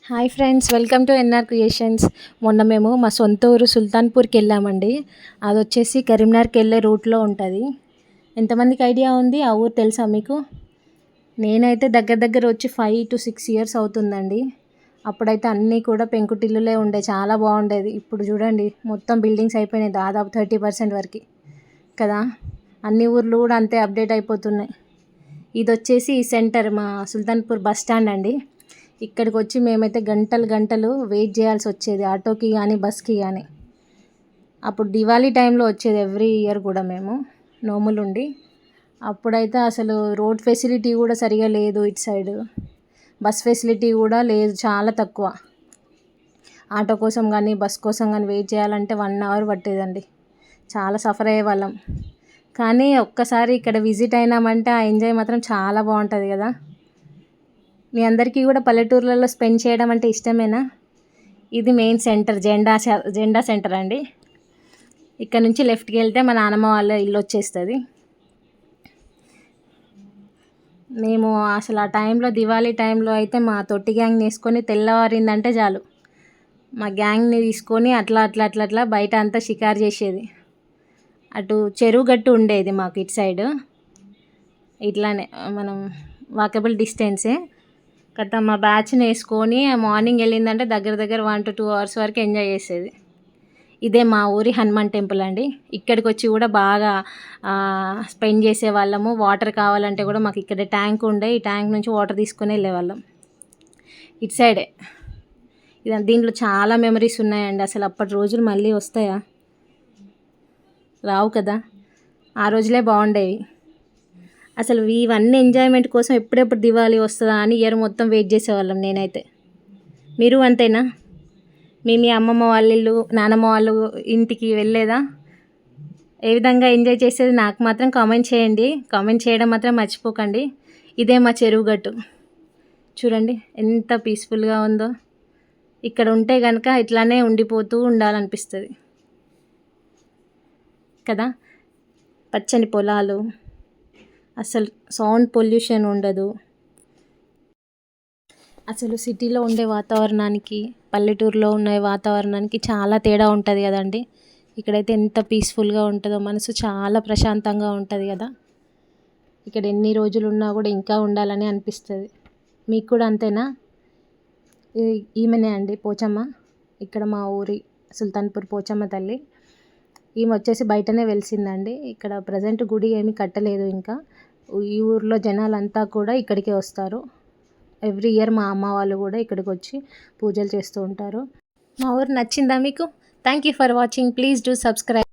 Hi friends, welcome to NR creations. మొన్న మేము మా సొంత ఊరు సుల్తాన్పూర్కి వెళ్ళామండి. అది వచ్చేసి కరీంనగర్కి వెళ్ళే రూట్లో ఉంటుంది. ఎంతమందికి ఐడియా ఉంది? ఆ ఊరు తెలుసా మీకు? నేనైతే దగ్గర వచ్చి 5 to 6 years అవుతుందండి. అప్పుడైతే అన్నీ కూడా పెంకుటిల్లులే ఉండే, చాలా బాగుండేది. ఇప్పుడు చూడండి, మొత్తం బిల్డింగ్స్ అయిపోయినాయి, దాదాపు 30% వరకు కదా. అన్ని ఊర్లు కూడా అంతే అప్డేట్ అయిపోతున్నాయి. ఇది వచ్చేసి సెంటర్, మా సుల్తాన్పూర్ బస్ స్టాండ్ అండి. ఇక్కడికి వచ్చి మేమైతే గంటలు వెయిట్ చేయాల్సి వచ్చేది, ఆటోకి కానీ బస్కి కానీ. అప్పుడు దివాళీ టైంలో వచ్చేది ఎవ్రీ ఇయర్ కూడా మేము నోములుండి. అప్పుడైతే అసలు రోడ్ ఫెసిలిటీ కూడా సరిగా లేదు, ఇటు సైడ్ బస్ ఫెసిలిటీ కూడా లేదు, చాలా తక్కువ. ఆటో కోసం కానీ బస్ కోసం కానీ వెయిట్ చేయాలంటే 1 hour పట్టేదండి. చాలా సఫర్ అయ్యే వాళ్ళం. కానీ ఒక్కసారి ఇక్కడ విజిట్ అయినామంటే ఆ ఎంజాయ్ మాత్రం చాలా బాగుంటుంది కదా. మీ అందరికీ కూడా పల్లెటూర్లలో స్పెండ్ చేయడం అంటే ఇష్టమేనా? ఇది మెయిన్ సెంటర్, జెండా సెంటర్ అండి. ఇక్కడ నుంచి లెఫ్ట్కి వెళ్తే మా నాన్నమ్మ వాళ్ళ ఇల్లు వచ్చేస్తుంది. మేము అసలు ఆ టైంలో, దివాళీ టైంలో అయితే మా తొట్టి గ్యాంగ్ వేసుకొని తెల్లవారిందంటే చాలు, మా గ్యాంగ్ని తీసుకొని అట్లా బయట అంతా షికారు చేసేది. అటు చెరువు గట్టు ఉండేది మాకు ఇటు సైడ్, ఇట్లానే మనం వాకబుల్ డిస్టెన్సే కదా. మా బ్యాచ్ని వేసుకొని మార్నింగ్ వెళ్ళిందంటే దగ్గర 1 to 2 hours వరకు ఎంజాయ్ చేసేది. ఇదే మా ఊరి హనుమాన్ టెంపుల్ అండి. ఇక్కడికి వచ్చి కూడా బాగా స్పెండ్ చేసేవాళ్ళము. వాటర్ కావాలంటే కూడా మాకు ఇక్కడ ట్యాంక్ ఉండే, ఈ ట్యాంక్ నుంచి వాటర్ తీసుకొని వెళ్ళేవాళ్ళం ఇటు సైడే. దీంట్లో చాలా మెమరీస్ ఉన్నాయండి. అసలు అప్పటి రోజులు మళ్ళీ వస్తాయా? రావు కదా. ఆ రోజులే బాగుండేవి. అసలు ఇవన్నీ ఎంజాయ్మెంట్ కోసం ఎప్పుడెప్పుడు దివాళీ వస్తుందా అని ఇయర్ మొత్తం వెయిట్ చేసేవాళ్ళం. నేనైతే, మీరు అంతేనా? మీ అమ్మమ్మ వాళ్ళ ఇల్లు, నానమ్మ వాళ్ళు ఇంటికి వెళ్ళేదా? ఏ విధంగా ఎంజాయ్ చేసేది నాకు మాత్రం కామెంట్ చేయండి. కామెంట్ చేయడం మాత్రం మర్చిపోకండి. ఇదే మా చెరువు గట్టు, చూడండి ఎంత పీస్ఫుల్గా ఉందో. ఇక్కడ ఉంటే కనుక ఇట్లానే ఉండిపోతూ ఉండాలనిపిస్తుంది కదా. పచ్చని పొలాలు, అసలు సౌండ్ పొల్యూషన్ ఉండదు. అసలు సిటీలో ఉండే వాతావరణానికి, పల్లెటూరులో ఉన్న వాతావరణానికి చాలా తేడా ఉంటుంది కదండి. ఇక్కడైతే ఎంత పీస్ఫుల్గా ఉంటుందో, మనసు చాలా ప్రశాంతంగా ఉంటుంది కదా. ఇక్కడ ఎన్ని రోజులు ఉన్నా కూడా ఇంకా ఉండాలని అనిపిస్తుంది. మీకు కూడా అంతేనా? ఈమెనే అండి పోచమ్మ, ఇక్కడ మా ఊరి సుల్తాన్పూర్ పోచమ్మ తల్లి. ఈమె వచ్చేసి బయటనే వెలిసిందండి. ఇక్కడ ప్రజెంట్ గుడి ఏమీ కట్టలేదు ఇంకా. ఈ ఊర్లో జనాలంతా కూడా ఇక్కడికే వస్తారు. ఎవ్రీ ఇయర్ మా అమ్మ వాళ్ళు కూడా ఇక్కడికి వచ్చి పూజలు చేస్తూ ఉంటారు. మా ఊరు నచ్చిందా మీకు? Thank you for watching. Please do subscribe.